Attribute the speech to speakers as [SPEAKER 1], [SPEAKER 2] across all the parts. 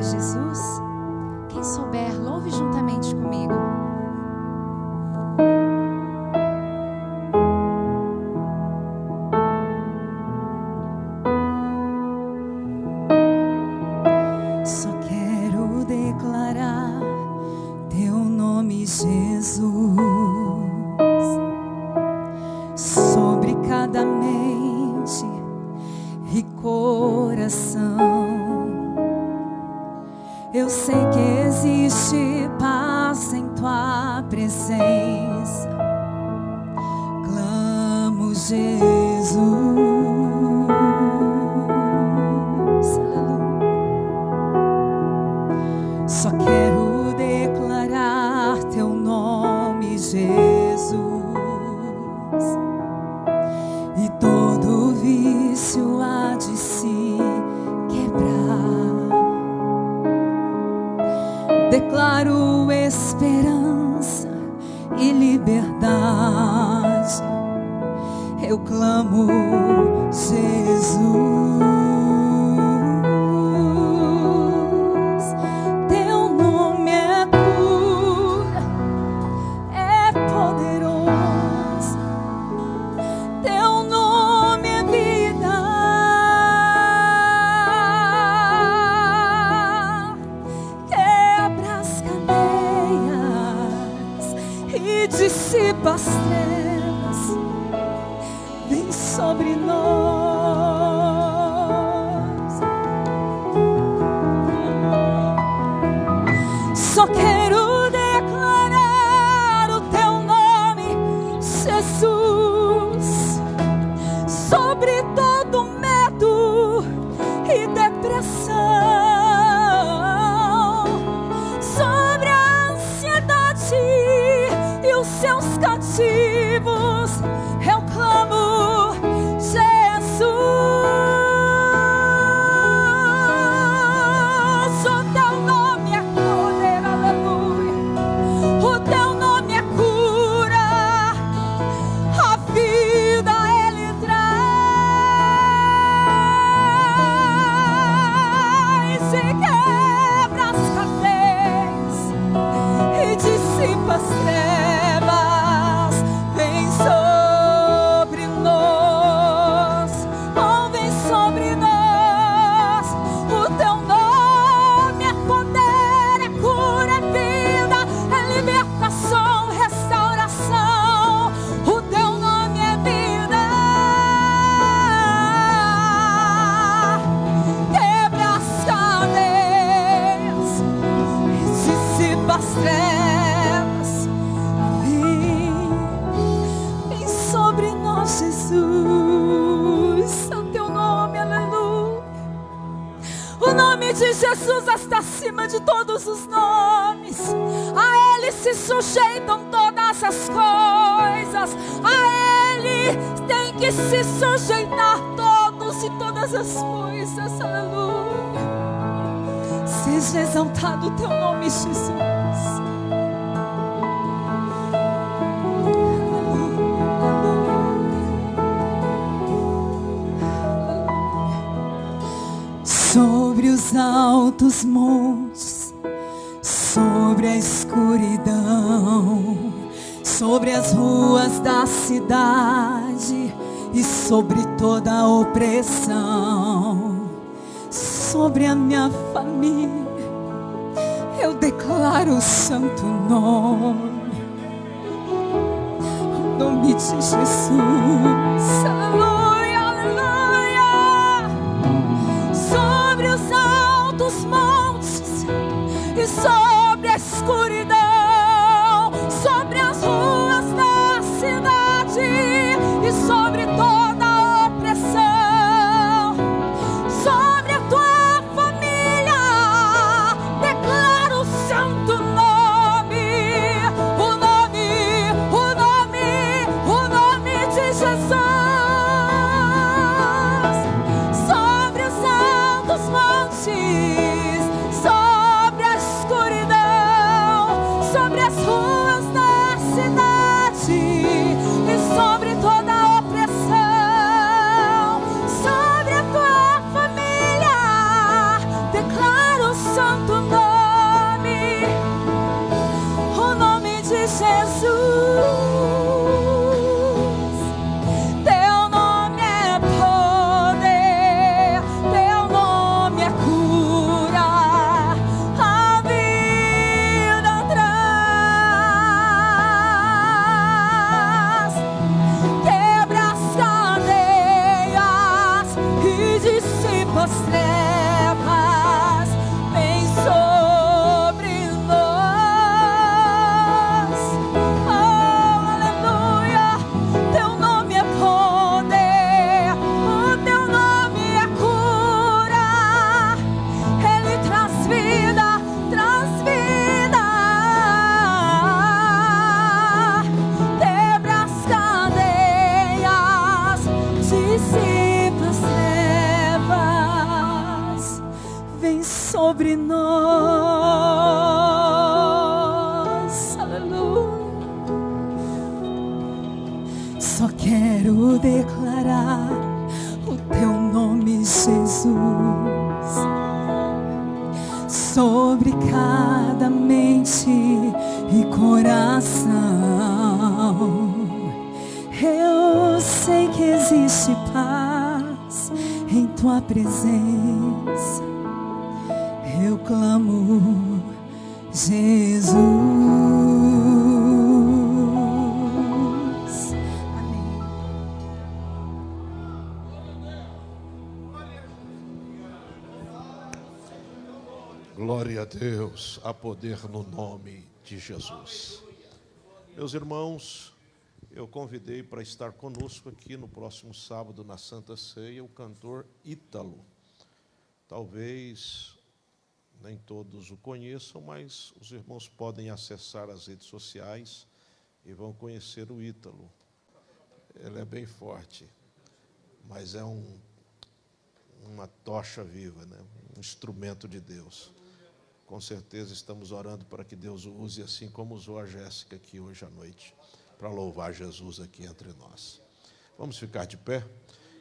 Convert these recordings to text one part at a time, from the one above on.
[SPEAKER 1] Jesus? Quem souber, louve juntamente comigo.
[SPEAKER 2] Só quero declarar teu nome, Jesus, sobre cada mente e coração. Eu sei que existe paz em tua presença. Clamo, Jesus. Só quero declarar teu nome, Jesus, e todo vício há de se quebrar. Declaro esperança e liberdade. Eu clamo, Jesus. Teu nome é cura, é poderoso. Teu nome é vida. Quebra as cadeias e dissipa as trevas. Vem sobre nós. Só quero declarar o teu nome, Jesus, sobre todo medo e depressão, sobre a ansiedade e os seus cativos. Eu clamo, Jesus. O teu nome é poder, aleluia. O teu nome é cura, a vida Ele traz e quebra as cadeias e dissipa as trevas. Vem sobre nós, oh, vem sobre nós. O teu nome é poder, é cura, é vida, é libertação, restauração. O teu nome é vida. Quebra as cadeias e dissipa as trevas. Vem sobre nós, Jesus. O teu nome, aleluia. O nome de Jesus está acima de todos os nomes. A Ele se sujeitam todas as coisas. A Ele tem que se sujeitar todos e todas as coisas. Aleluia. Seja exaltado o teu nome, Jesus. Sobre os altos montes, sobre a escuridão, sobre as ruas da cidade e sobre toda a opressão, sobre a minha família, eu declaro o santo nome, o nome de Jesus. Aleluia, aleluia. Sobre os altos montes e sobre a escuridão, sobre as ruas da cidade e sobre toda a opressão, sobre a tua família, declaro o santo nome, o nome, o nome, o nome de Jesus. sobre nós. Aleluia. Só quero declarar o teu nome, Jesus, sobre cada mente e coração. Eu sei que existe paz em tua presença. Eu clamo, Jesus. Amém.
[SPEAKER 3] Glória a Deus, há poder no nome de Jesus. Meus irmãos, eu convidei para estar conosco aqui no próximo sábado, na Santa Ceia, o cantor Ítalo. Talvez nem todos o conheçam, mas os irmãos podem acessar as redes sociais e vão conhecer o Ítalo. Ele é bem forte, mas é uma tocha viva, né? Um instrumento de Deus. Com certeza estamos orando para que Deus o use assim como usou a Jéssica aqui hoje à noite, para louvar Jesus aqui entre nós. Vamos ficar de pé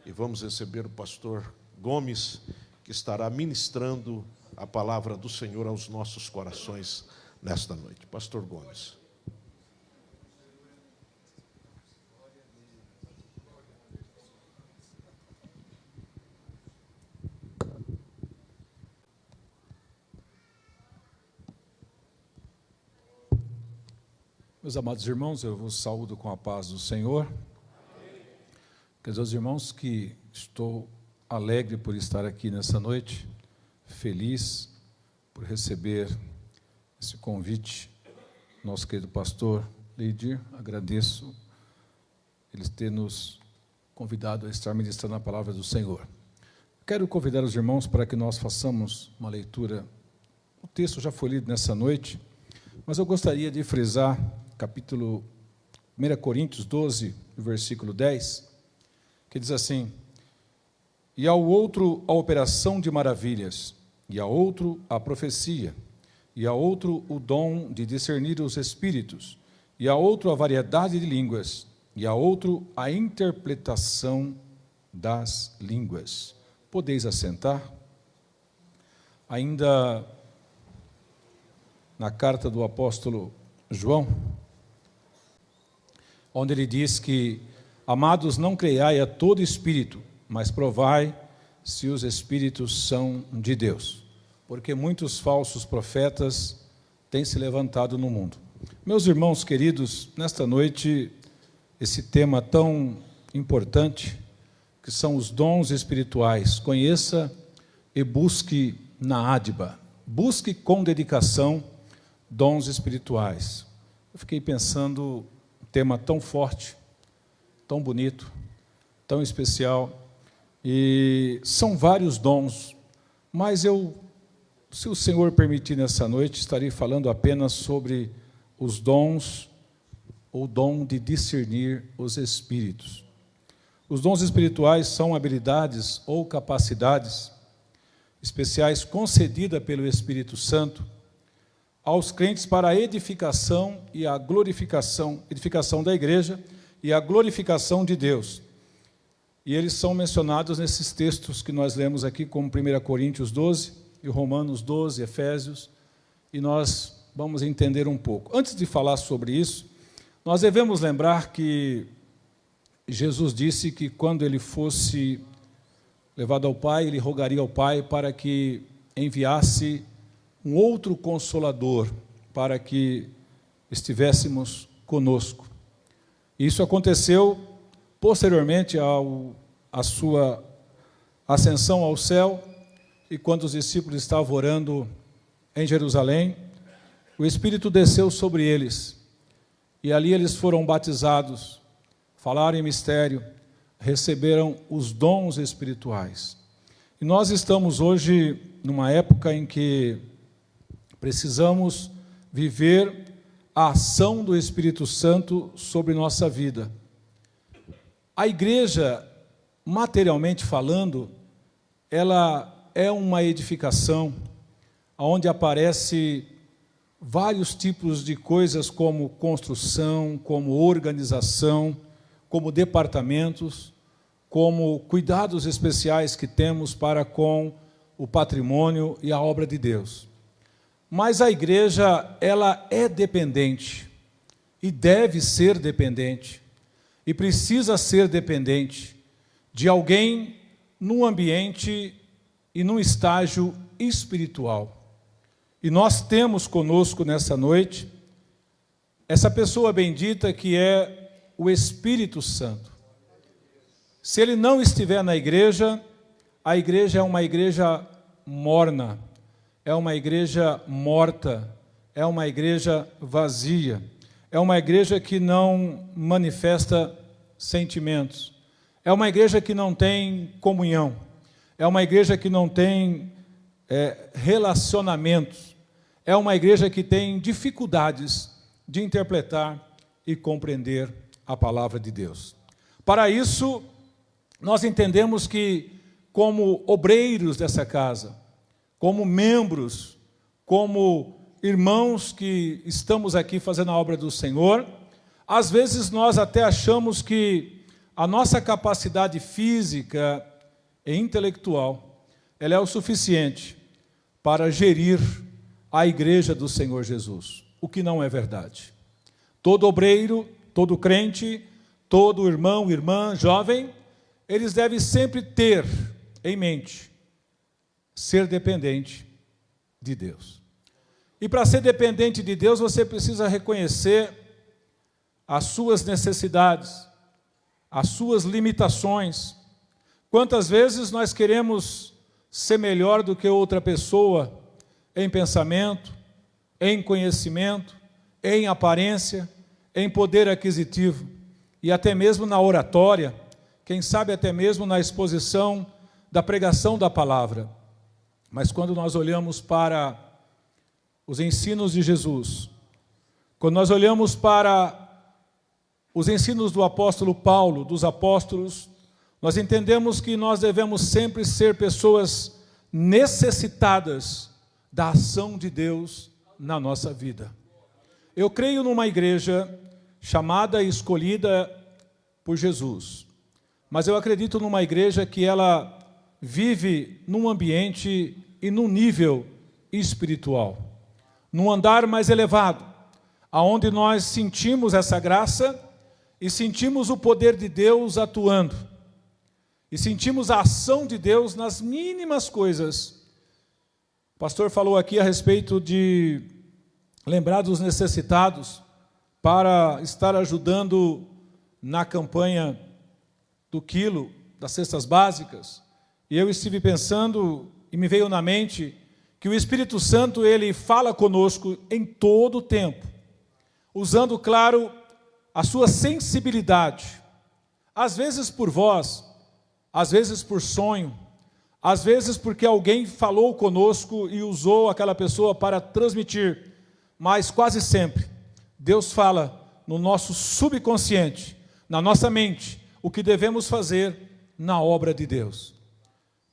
[SPEAKER 3] e vamos receber o pastor Gomes, que estará ministrando a palavra do Senhor aos nossos corações nesta noite. Pastor Gomes.
[SPEAKER 4] Meus amados irmãos, eu vos saúdo com a paz do Senhor. Quer dizer, os irmãos, que estou alegre por estar aqui nessa noite, feliz por receber esse convite, nosso querido pastor Leidir. Agradeço eles ter nos convidado a estar ministrando a palavra do Senhor. Quero convidar os irmãos para que nós façamos uma leitura. O texto já foi lido nessa noite, mas eu gostaria de frisar capítulo 1 Coríntios 12, versículo 10, que diz assim: e ao outro a operação de maravilhas, e a outro a profecia, e a outro o dom de discernir os espíritos, e a outro a variedade de línguas, e a outro a interpretação das línguas. Podeis assentar? Ainda na carta do apóstolo João, onde ele diz que: amados, não creiai a todo espírito, mas provai se os espíritos são de Deus, porque muitos falsos profetas têm se levantado no mundo. Meus irmãos queridos, nesta noite, esse tema tão importante, que são os dons espirituais, conheça e busque na Adba, busque com dedicação dons espirituais. Eu fiquei pensando, um tema tão forte, tão bonito, tão especial, e são vários dons, mas eu, se o Senhor permitir nessa noite, estarei falando apenas sobre os dons, ou dom de discernir os espíritos. Os dons espirituais são habilidades ou capacidades especiais concedidas pelo Espírito Santo aos crentes para a edificação e a glorificação, edificação da igreja e a glorificação de Deus. E eles são mencionados nesses textos que nós lemos aqui, como 1 Coríntios 12 e Romanos 12, Efésios, e nós vamos entender um pouco. Antes de falar sobre isso, Nós devemos lembrar que Jesus disse que quando ele fosse levado ao Pai, ele rogaria ao Pai para que enviasse um outro Consolador, para que estivéssemos conosco. Isso aconteceu posteriormente à sua ascensão ao céu, e quando os discípulos estavam orando em Jerusalém, o Espírito desceu sobre eles, e ali eles foram batizados, falaram em mistério, receberam os dons espirituais. E nós estamos hoje numa época em que precisamos viver a ação do Espírito Santo sobre nossa vida. A igreja, materialmente falando, ela é uma edificação onde aparece vários tipos de coisas como construção, como organização, como departamentos, como cuidados especiais que temos para com o patrimônio e a obra de Deus. Mas a igreja, ela é dependente e deve ser dependente e precisa ser dependente de alguém num ambiente e num estágio espiritual. E nós temos conosco nessa noite essa pessoa bendita que é o Espírito Santo. Se ele não estiver na igreja, a igreja é uma igreja morna, é uma igreja morta, é uma igreja vazia, é uma igreja que não manifesta sentimentos, é uma igreja que não tem comunhão, é uma igreja que não tem relacionamentos, é uma igreja que tem dificuldades de interpretar e compreender a palavra de Deus. Para isso, nós entendemos que, como obreiros dessa casa, como membros, como irmãos que estamos aqui fazendo a obra do Senhor, às vezes nós até achamos que a nossa capacidade física e intelectual, ela é o suficiente para gerir a igreja do Senhor Jesus, o que não é verdade. Todo obreiro, todo crente, todo irmão, irmã, jovem, eles devem sempre ter em mente ser dependente de Deus. E para ser dependente de Deus, você precisa reconhecer as suas necessidades, as suas limitações. Quantas vezes nós queremos ser melhor do que outra pessoa em pensamento, em conhecimento, em aparência, em poder aquisitivo e até mesmo na oratória, quem sabe até mesmo na exposição da pregação da palavra. Mas quando nós olhamos para os ensinos de Jesus, quando nós olhamos para os ensinos do apóstolo Paulo, dos apóstolos, nós entendemos que nós devemos sempre ser pessoas necessitadas da ação de Deus na nossa vida. Eu creio numa igreja chamada e escolhida por Jesus, mas eu acredito numa igreja que ela vive num ambiente e num nível espiritual, num andar mais elevado, aonde nós sentimos essa graça e sentimos o poder de Deus atuando, e sentimos a ação de Deus nas mínimas coisas. O pastor falou aqui a respeito de lembrar dos necessitados para estar ajudando na campanha do quilo, das cestas básicas. E eu estive pensando, e me veio na mente, que o Espírito Santo, ele fala conosco em todo o tempo, usando, claro, a sua sensibilidade, às vezes por voz, às vezes por sonho, às vezes porque alguém falou conosco e usou aquela pessoa para transmitir, mas quase sempre Deus fala no nosso subconsciente, na nossa mente, o que devemos fazer na obra de Deus.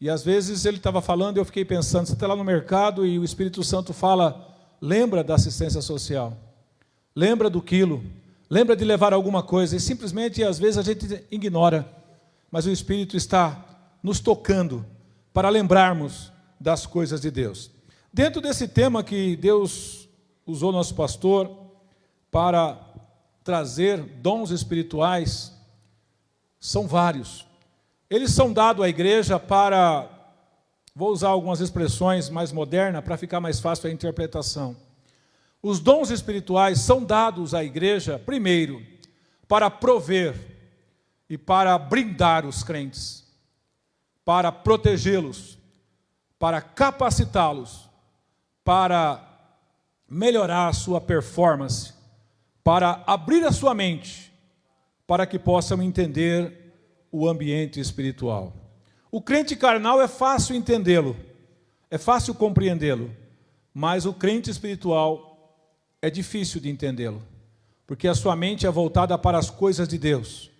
[SPEAKER 4] E às vezes ele estava falando e eu fiquei pensando, você está lá no mercado e o Espírito Santo fala, lembra da assistência social, lembra do quilo, lembra de levar alguma coisa, e simplesmente às vezes a gente ignora, mas o Espírito está nos tocando para lembrarmos das coisas de Deus. Dentro desse tema que Deus usou nosso pastor para trazer dons espirituais são vários. Eles são dados à igreja para, vou usar algumas expressões mais modernas para ficar mais fácil a interpretação. Os dons espirituais são dados à igreja, primeiro, para prover e para brindar os crentes, para protegê-los, para capacitá-los, para melhorar a sua performance, para abrir a sua mente, para que possam entender o ambiente espiritual. O crente carnal é fácil entendê-lo, é fácil compreendê-lo, mas o crente espiritual é difícil de entendê-lo, porque a sua mente é voltada para as coisas de Deus,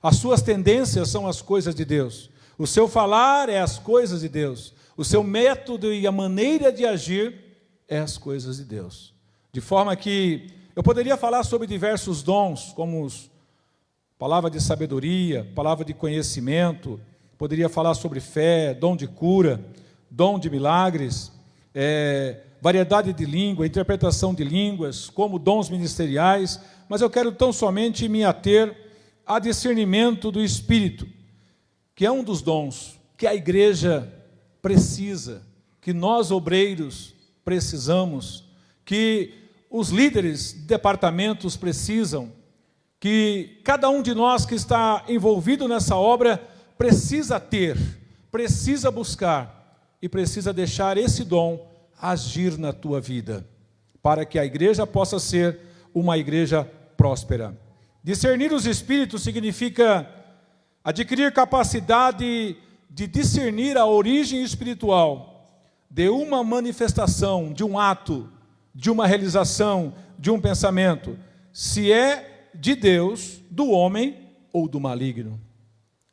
[SPEAKER 4] as suas tendências são as coisas de Deus, o seu falar é as coisas de Deus, o seu método e a maneira de agir é as coisas de Deus. De forma que eu poderia falar sobre diversos dons, como palavra de sabedoria, palavra de conhecimento, poderia falar sobre fé, dom de cura, dom de milagres, variedade de língua, interpretação de línguas, como dons ministeriais, mas eu quero tão somente me ater a discernimento do Espírito, que é um dos dons que a igreja precisa, que nós obreiros precisamos, que os líderes de departamentos precisam, que cada um de nós que está envolvido nessa obra precisa ter, precisa buscar e precisa deixar esse dom agir na tua vida, para que a igreja possa ser uma igreja próspera. Discernir os espíritos significa adquirir capacidade de discernir a origem espiritual de uma manifestação, de um ato, de uma realização, de um pensamento, se é de Deus, do homem ou do maligno.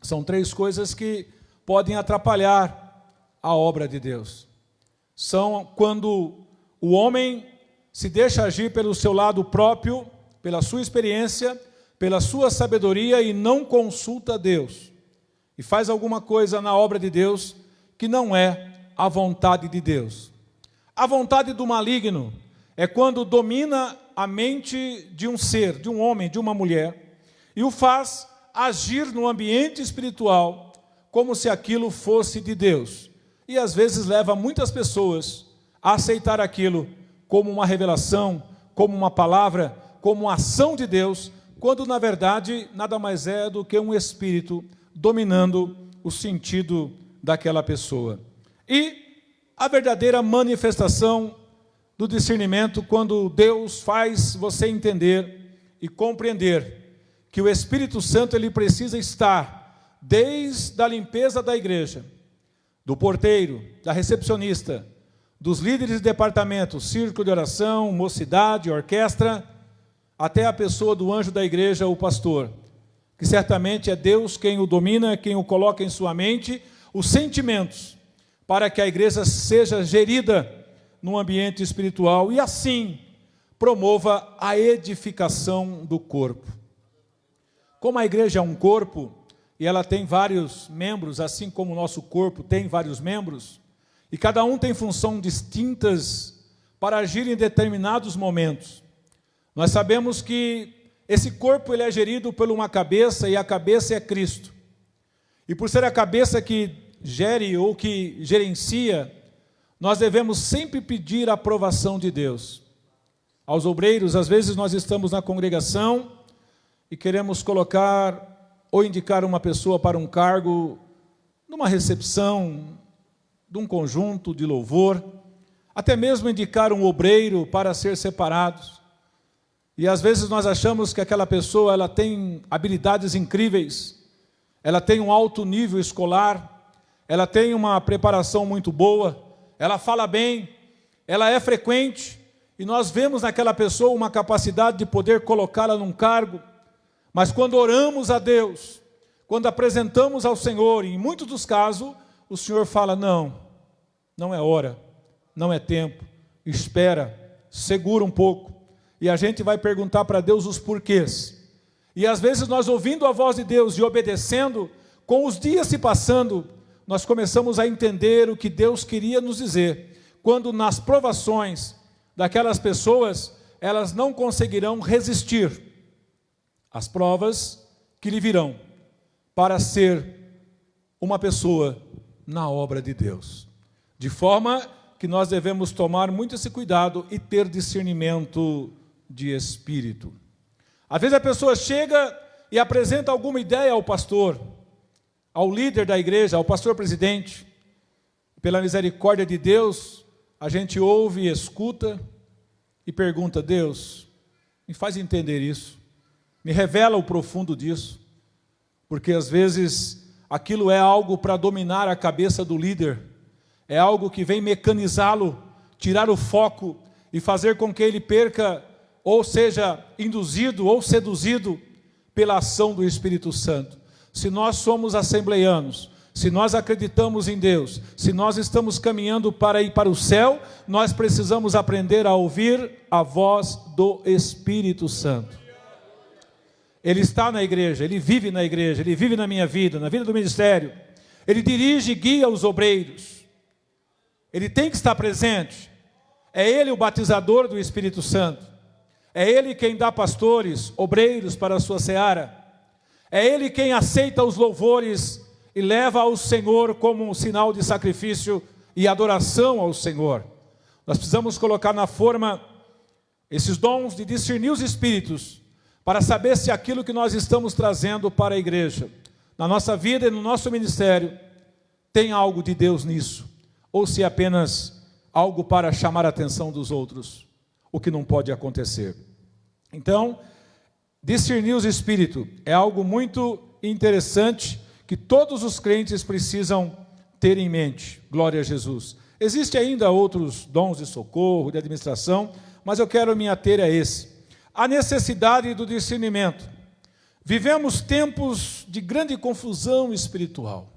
[SPEAKER 4] São três coisas que podem atrapalhar a obra de Deus. São quando o homem se deixa agir pelo seu lado próprio, pela sua experiência, pela sua sabedoria e não consulta Deus. E faz alguma coisa na obra de Deus que não é a vontade de Deus. A vontade do maligno é quando domina a mente de um ser, de um homem, de uma mulher, e o faz agir no ambiente espiritual como se aquilo fosse de Deus. E às vezes leva muitas pessoas a aceitar aquilo como uma revelação, como uma palavra, como uma ação de Deus, quando na verdade nada mais é do que um espírito dominando o sentido daquela pessoa. E a verdadeira manifestação do discernimento, quando Deus faz você entender e compreender que o Espírito Santo ele precisa estar desde a limpeza da igreja, do porteiro, da recepcionista, dos líderes de departamento, círculo de oração, mocidade, orquestra, até a pessoa do anjo da igreja, o pastor, que certamente é Deus quem o domina, quem o coloca em sua mente, os sentimentos, para que a igreja seja gerida num ambiente espiritual e assim promova a edificação do corpo. Como a igreja é um corpo e ela tem vários membros, assim como o nosso corpo tem vários membros, e cada um tem funções distintas para agir em determinados momentos. Nós sabemos que esse corpo ele é gerido por uma cabeça e a cabeça é Cristo. E por ser a cabeça que gere ou que gerencia, nós devemos sempre pedir a aprovação de Deus. Aos obreiros, às vezes nós estamos na congregação e queremos colocar ou indicar uma pessoa para um cargo numa recepção, de um conjunto de louvor, até mesmo indicar um obreiro para ser separado. E às vezes nós achamos que aquela pessoa ela tem habilidades incríveis, ela tem um alto nível escolar, ela tem uma preparação muito boa, ela fala bem, ela é frequente, e nós vemos naquela pessoa uma capacidade de poder colocá-la num cargo, mas quando oramos a Deus, quando apresentamos ao Senhor, em muitos dos casos, o Senhor fala, não é hora, não é tempo, espera, segura um pouco, e a gente vai perguntar para Deus os porquês, e às vezes nós ouvindo a voz de Deus e obedecendo, com os dias se passando, nós começamos a entender o que Deus queria nos dizer, quando nas provações daquelas pessoas, elas não conseguirão resistir as provas que lhe virão para ser uma pessoa na obra de Deus. De forma que nós devemos tomar muito esse cuidado e ter discernimento de espírito. Às vezes a pessoa chega e apresenta alguma ideia ao pastor, ao líder da igreja, ao pastor presidente. Pela misericórdia de Deus, a gente ouve e escuta e pergunta: Deus, me faz entender isso, me revela o profundo disso, porque às vezes aquilo é algo para dominar a cabeça do líder, é algo que vem mecanizá-lo, tirar o foco e fazer com que ele perca, ou seja induzido ou seduzido pela ação do Espírito Santo. Se nós somos assembleianos, se nós acreditamos em Deus, se nós estamos caminhando para ir para o céu, nós precisamos aprender a ouvir a voz do Espírito Santo. Ele está na igreja, ele vive na igreja, ele vive na minha vida, na vida do ministério. Ele dirige e guia os obreiros. Ele tem que estar presente. É ele o batizador do Espírito Santo. É ele quem dá pastores, obreiros para a sua seara. É ele quem aceita os louvores e leva ao Senhor como um sinal de sacrifício e adoração ao Senhor. Nós precisamos colocar na forma esses dons de discernir os espíritos, para saber se aquilo que nós estamos trazendo para a igreja, na nossa vida e no nosso ministério, tem algo de Deus nisso, ou se é apenas algo para chamar a atenção dos outros, o que não pode acontecer. Então, discernir os espíritos é algo muito interessante, que todos os crentes precisam ter em mente. Glória a Jesus. Existem ainda outros dons de socorro, de administração, mas eu quero me ater a esse. A necessidade do discernimento. Vivemos tempos de grande confusão espiritual.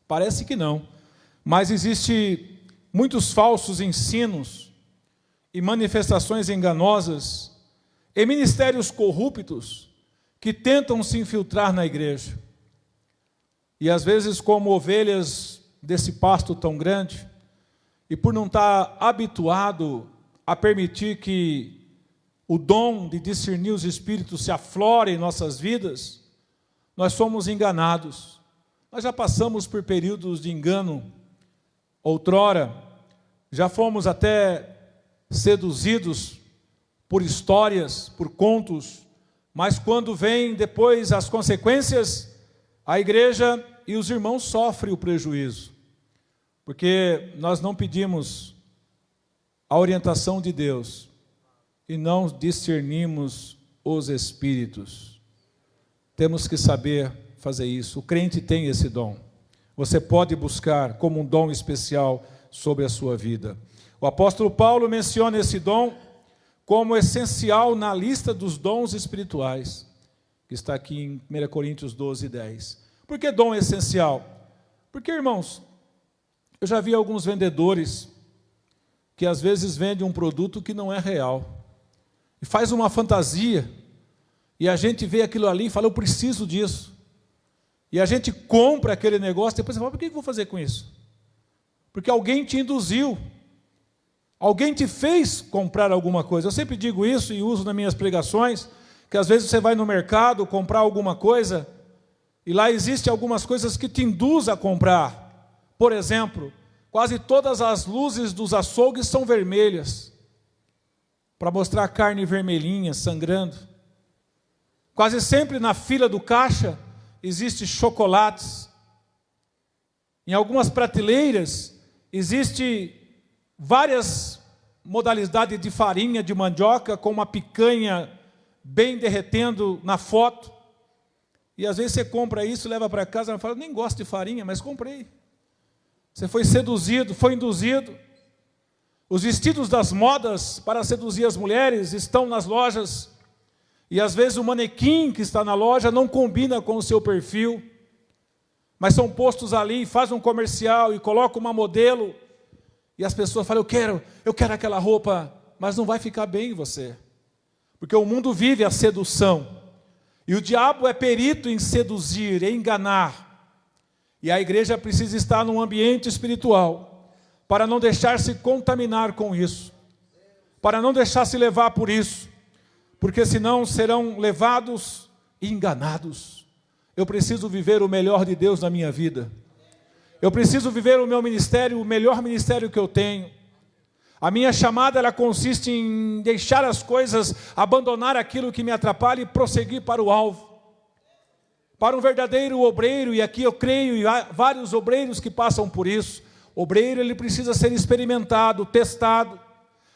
[SPEAKER 4] Parece que não, mas existe muitos falsos ensinos e manifestações enganosas e ministérios corruptos que tentam se infiltrar na igreja. E às vezes, como ovelhas desse pasto tão grande, e por não estar habituado a permitir que o dom de discernir os espíritos se aflore em nossas vidas, nós somos enganados. Nós já passamos por períodos de engano outrora, já fomos até seduzidos por histórias, por contos, mas quando vem depois as consequências, a igreja e os irmãos sofrem o prejuízo, porque nós não pedimos a orientação de Deus e não discernimos os espíritos. Temos que saber fazer isso. O crente tem esse dom. Você pode buscar como um dom especial sobre a sua vida. O apóstolo Paulo menciona esse dom como essencial na lista dos dons espirituais, que está aqui em 1 Coríntios 12, 10. Por que dom é essencial? Porque, irmãos, eu já vi alguns vendedores que às vezes vendem um produto que não é real, e faz uma fantasia, e a gente vê aquilo ali e fala: eu preciso disso. E a gente compra aquele negócio, depois você fala: por que eu vou fazer com isso? Porque alguém te induziu, alguém te fez comprar alguma coisa. Eu sempre digo isso e uso nas minhas pregações, que às vezes você vai no mercado comprar alguma coisa, e lá existem algumas coisas que te induzem a comprar. Por exemplo, quase todas as luzes dos açougues são vermelhas, para mostrar a carne vermelhinha, sangrando. Quase sempre na fila do caixa existem chocolates. Em algumas prateleiras existem várias modalidades de farinha de mandioca, com uma picanha bem derretendo na foto. E às vezes você compra isso, leva para casa e fala: nem gosto de farinha, mas comprei. Você foi seduzido, foi induzido. Os vestidos das modas para seduzir as mulheres estão nas lojas, e às vezes o manequim que está na loja não combina com o seu perfil, mas são postos ali, faz um comercial e coloca uma modelo, e as pessoas falam: eu quero aquela roupa, mas não vai ficar bem em você, porque o mundo vive a sedução, e o diabo é perito em seduzir, em enganar, e a igreja precisa estar num ambiente espiritual, para não deixar se contaminar com isso, para não deixar se levar por isso, porque senão serão levados enganados. Eu preciso viver o melhor de Deus na minha vida. Eu preciso viver o meu ministério, o melhor ministério que eu tenho. A minha chamada, ela consiste em deixar as coisas, abandonar aquilo que me atrapalha e prosseguir para o alvo. Para um verdadeiro obreiro, e aqui eu creio, e há vários obreiros que passam por isso, o obreiro ele precisa ser experimentado, testado.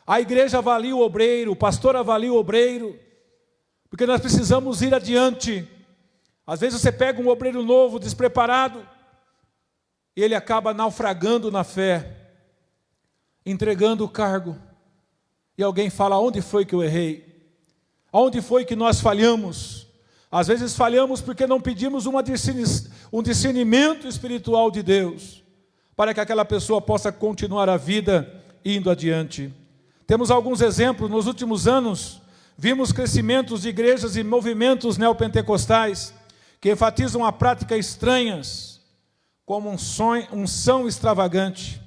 [SPEAKER 4] A igreja avalia o obreiro, o pastor avalia o obreiro, porque nós precisamos ir adiante. Às vezes você pega um obreiro novo, despreparado, e ele acaba naufragando na fé, entregando o cargo, e alguém fala: onde foi que eu errei? Onde foi que nós falhamos? Às vezes falhamos porque não pedimos um discernimento espiritual de Deus, para que aquela pessoa possa continuar a vida indo adiante. Temos alguns exemplos. Nos últimos anos, vimos crescimentos de igrejas e movimentos neopentecostais que enfatizam a prática estranhas, como unção extravagante,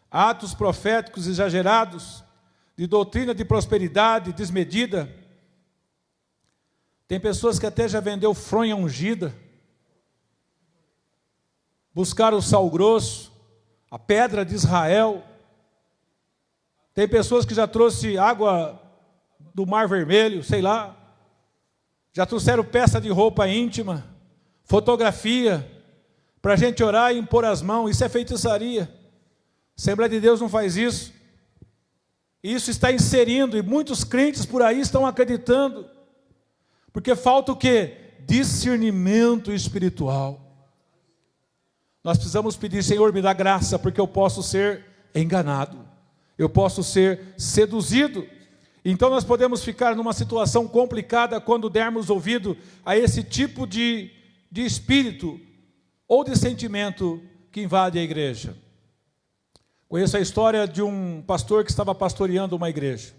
[SPEAKER 4] atos proféticos exagerados, de doutrina de prosperidade desmedida. Tem pessoas que até já vendeu fronha ungida, buscaram o sal grosso, a pedra de Israel. Tem pessoas que já trouxe água do Mar Vermelho, sei lá. Já trouxeram peça de roupa íntima, fotografia, para a gente orar e impor as mãos. Isso é feitiçaria. A Assembleia de Deus não faz isso. Isso está inserindo, e muitos crentes por aí estão acreditando. Porque falta o quê? Discernimento espiritual. Nós precisamos pedir: Senhor, me dá graça, porque eu posso ser enganado, eu posso ser seduzido. Então nós podemos ficar numa situação complicada quando dermos ouvido a esse tipo de espírito ou de sentimento que invade a igreja. Conheço a história de um pastor que estava pastoreando uma igreja.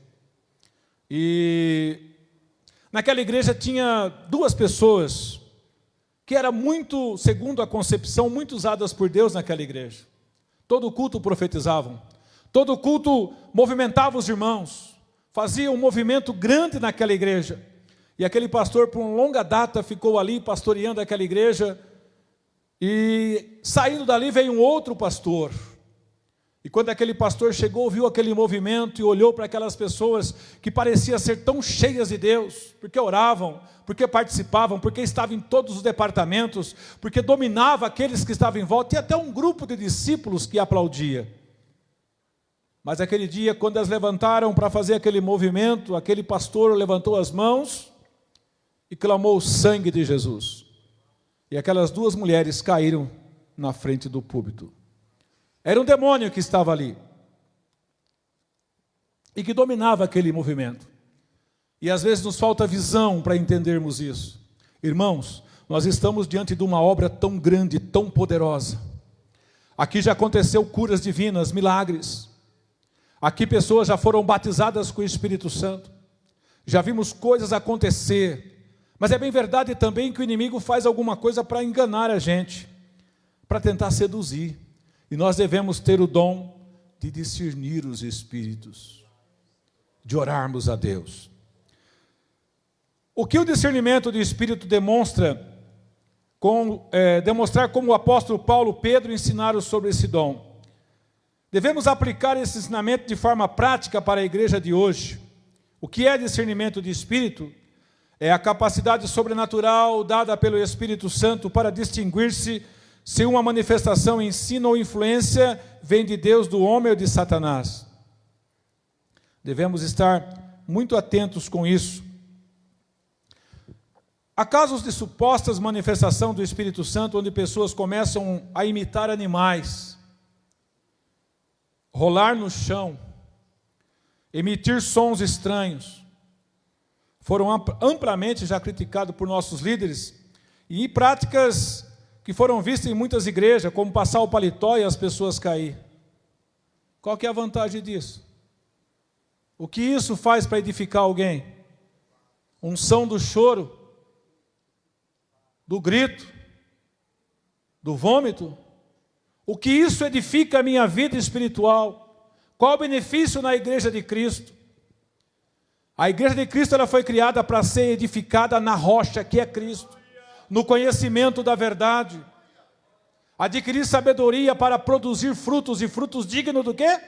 [SPEAKER 4] E naquela igreja tinha duas pessoas que eram muito, segundo a concepção, muito usadas por Deus naquela igreja. Todo culto profetizavam, todo culto movimentava os irmãos, fazia um movimento grande naquela igreja. E aquele pastor, por uma longa data, ficou ali pastoreando aquela igreja. E saindo dali veio um outro pastor. E quando aquele pastor chegou, viu aquele movimento e olhou para aquelas pessoas que pareciam ser tão cheias de Deus, porque oravam, porque participavam, porque estavam em todos os departamentos, porque dominava aqueles que estavam em volta, e até um grupo de discípulos que aplaudia. Mas aquele dia, quando elas levantaram para fazer aquele movimento, aquele pastor levantou as mãos e clamou o sangue de Jesus. E aquelas duas mulheres caíram na frente do púlpito. Era um demônio que estava ali e que dominava aquele movimento. E às vezes nos falta visão para entendermos isso. Irmãos, nós estamos diante de uma obra tão grande, tão poderosa. Aqui já aconteceu curas divinas, milagres. Aqui pessoas já foram batizadas com o Espírito Santo. Já vimos coisas acontecer. Mas é bem verdade também que o inimigo faz alguma coisa para enganar a gente, para tentar seduzir. E nós devemos ter o dom de discernir os espíritos, de orarmos a Deus. O que o discernimento de espírito demonstra, demonstrar como o apóstolo Paulo e Pedro ensinaram sobre esse dom. Devemos aplicar esse ensinamento de forma prática para a igreja de hoje. O que é discernimento de espírito? É a capacidade sobrenatural dada pelo Espírito Santo para distinguir-se se uma manifestação, ensino ou influência vem de Deus, do homem ou de Satanás. Devemos estar muito atentos com isso. Há casos de supostas manifestação do Espírito Santo, onde pessoas começam a imitar animais, rolar no chão, emitir sons estranhos. Foram amplamente já criticados por nossos líderes, e práticas que foram vistas em muitas igrejas, como passar o paletó e as pessoas cair. Qual que é a vantagem disso? O que isso faz para edificar alguém? Unção do choro, do grito, do vômito? O que isso edifica a minha vida espiritual? Qual o benefício na igreja de Cristo? A igreja de Cristo ela foi criada para ser edificada na rocha que é Cristo, no conhecimento da verdade. Adquirir sabedoria para produzir frutos, e frutos dignos do quê?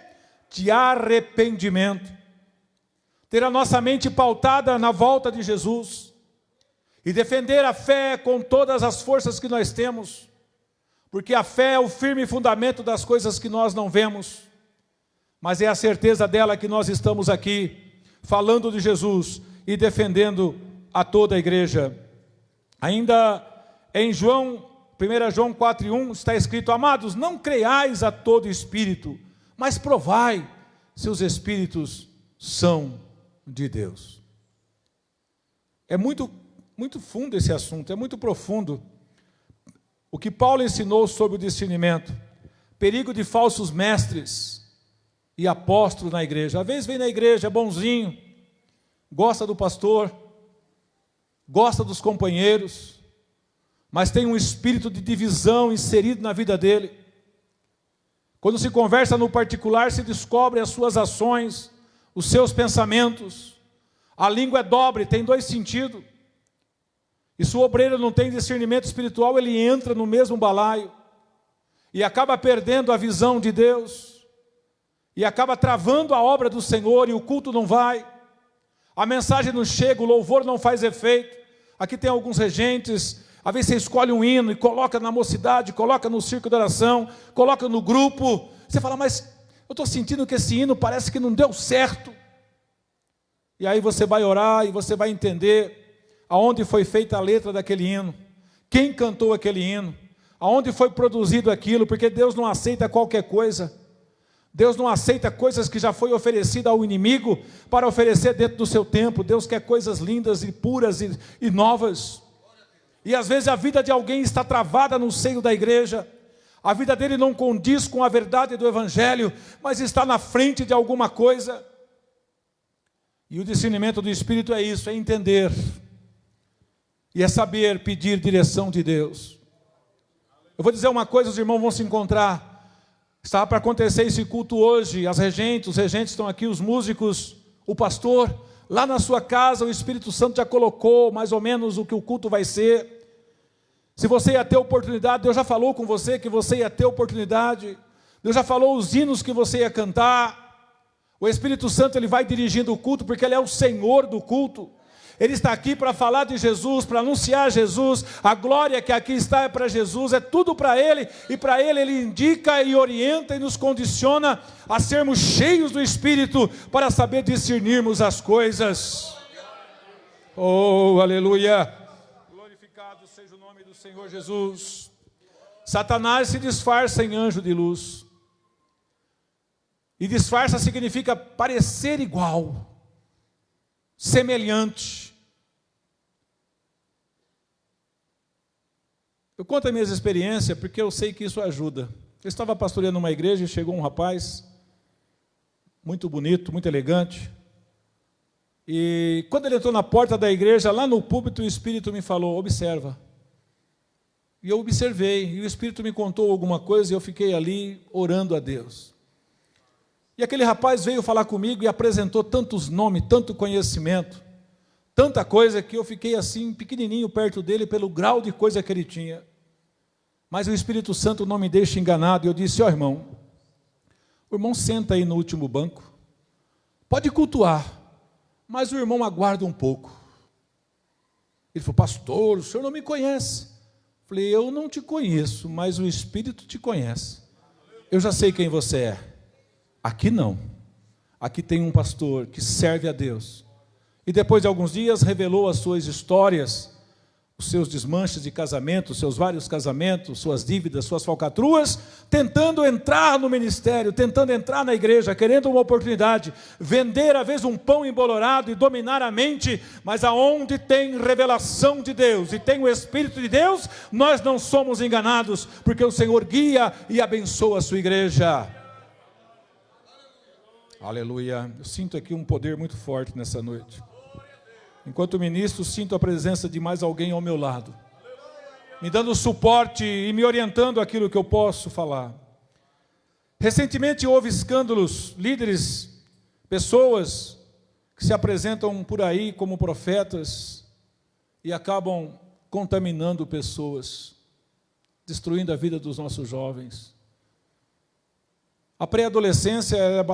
[SPEAKER 4] De arrependimento. Ter a nossa mente pautada na volta de Jesus. E defender a fé com todas as forças que nós temos. Porque a fé é o firme fundamento das coisas que nós não vemos. Mas é a certeza dela que nós estamos aqui, falando de Jesus e defendendo a toda a igreja. Ainda em 1 João 4:1 está escrito: amados, não creiais a todo espírito, mas provai se os espíritos são de Deus. É muito fundo esse assunto, é muito profundo. O que Paulo ensinou sobre o discernimento, perigo de falsos mestres e apóstolos na igreja. Às vezes vem na igreja, é bonzinho, gosta do pastor, gosta dos companheiros, mas tem um espírito de divisão inserido na vida dele. Quando se conversa no particular, se descobre as suas ações, os seus pensamentos. A língua é dobre, tem dois sentidos. E se o obreiro não tem discernimento espiritual, ele entra no mesmo balaio e acaba perdendo a visão de Deus, e acaba travando a obra do Senhor, e o culto não vai, a mensagem não chega, o louvor não faz efeito. Aqui tem alguns regentes, às vezes você escolhe um hino e coloca na mocidade, coloca no círculo de oração, coloca no grupo, você fala, mas eu estou sentindo que esse hino parece que não deu certo. E aí você vai orar e você vai entender aonde foi feita a letra daquele hino, quem cantou aquele hino, aonde foi produzido aquilo, porque Deus não aceita qualquer coisa. Deus não aceita coisas que já foi oferecida ao inimigo para oferecer dentro do seu templo. Deus quer coisas lindas e puras e novas. E às vezes a vida de alguém está travada no seio da igreja, a vida dele não condiz com a verdade do evangelho, mas está na frente de alguma coisa. E o discernimento do Espírito é isso, é entender, e é saber pedir direção de Deus. Eu vou dizer uma coisa, os irmãos vão se encontrar. Estava para acontecer esse culto hoje, os regentes estão aqui, os músicos, o pastor. Lá na sua casa o Espírito Santo já colocou mais ou menos o que o culto vai ser. Se você ia ter oportunidade, Deus já falou com você que você ia ter oportunidade. Deus já falou os hinos que você ia cantar. O Espírito Santo ele vai dirigindo o culto, porque Ele é o Senhor do culto. Ele está aqui para falar de Jesus, para anunciar Jesus. A glória que aqui está é para Jesus, é tudo para Ele. E para Ele Ele indica e orienta e nos condiciona a sermos cheios do Espírito para saber discernirmos as coisas. Oh, aleluia! Glorificado seja o nome do Senhor Jesus. Satanás se disfarça em anjo de luz. E disfarça significa parecer igual, semelhante. Eu conto as minhas experiências porque eu sei que isso ajuda. Eu estava pastoreando uma igreja e chegou um rapaz, muito bonito, muito elegante. E quando ele entrou na porta da igreja, lá no púlpito, o Espírito me falou, observa. E eu observei, e o Espírito me contou alguma coisa e eu fiquei ali orando a Deus. E aquele rapaz veio falar comigo e apresentou tantos nomes, tanto conhecimento, tanta coisa que eu fiquei assim, pequenininho perto dele pelo grau de coisa que ele tinha. Mas o Espírito Santo não me deixa enganado. E eu disse, ó irmão, o irmão senta aí no último banco, pode cultuar, mas o irmão aguarda um pouco. Ele falou, pastor, o senhor não me conhece. Eu falei, eu não te conheço, mas o Espírito te conhece. Eu já sei quem você é. Aqui não. Aqui tem um pastor que serve a Deus. E depois de alguns dias revelou as suas histórias, os seus desmanches de casamento, seus vários casamentos, suas dívidas, suas falcatruas, tentando entrar no ministério, tentando entrar na igreja, querendo uma oportunidade, vender às vezes um pão embolorado e dominar a mente, mas aonde tem revelação de Deus e tem o Espírito de Deus, nós não somos enganados, porque o Senhor guia e abençoa a sua igreja. Aleluia. Eu sinto aqui um poder muito forte nessa noite. Enquanto ministro, sinto a presença de mais alguém ao meu lado, me dando suporte e me orientando aquilo que eu posso falar. Recentemente houve escândalos, líderes, pessoas que que se apresentam por aí como profetas e acabam contaminando pessoas, destruindo a vida dos nossos jovens. A pré-adolescência é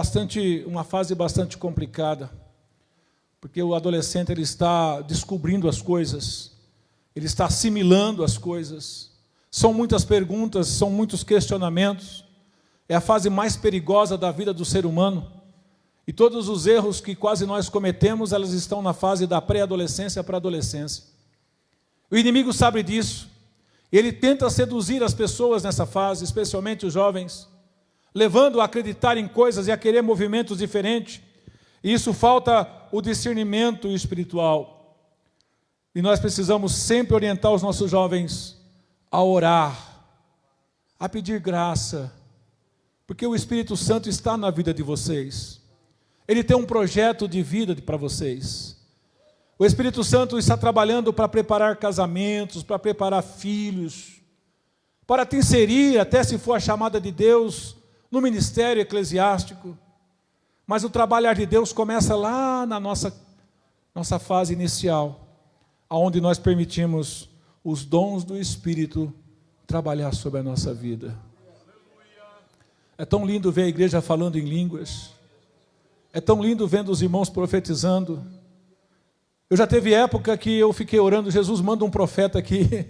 [SPEAKER 4] uma fase bastante complicada, porque o adolescente ele está descobrindo as coisas, ele está assimilando as coisas. São muitas perguntas, são muitos questionamentos. É a fase mais perigosa da vida do ser humano. E todos os erros que quase nós cometemos, elas estão na fase da pré-adolescência para a adolescência. O inimigo sabe disso. Ele tenta seduzir as pessoas nessa fase, especialmente os jovens, levando a acreditar em coisas e a querer movimentos diferentes. E isso falta o discernimento espiritual. E nós precisamos sempre orientar os nossos jovens a orar, a pedir graça, porque o Espírito Santo está na vida de vocês. Ele tem um projeto de vida para vocês. O Espírito Santo está trabalhando para preparar casamentos, para preparar filhos, para te inserir, até se for a chamada de Deus, no ministério eclesiástico. Mas o trabalhar de Deus começa lá na nossa fase inicial, onde nós permitimos os dons do Espírito trabalhar sobre a nossa vida. É tão lindo ver a igreja falando em línguas. É tão lindo vendo os irmãos profetizando. Eu já teve época que eu fiquei orando, Jesus, manda um profeta aqui.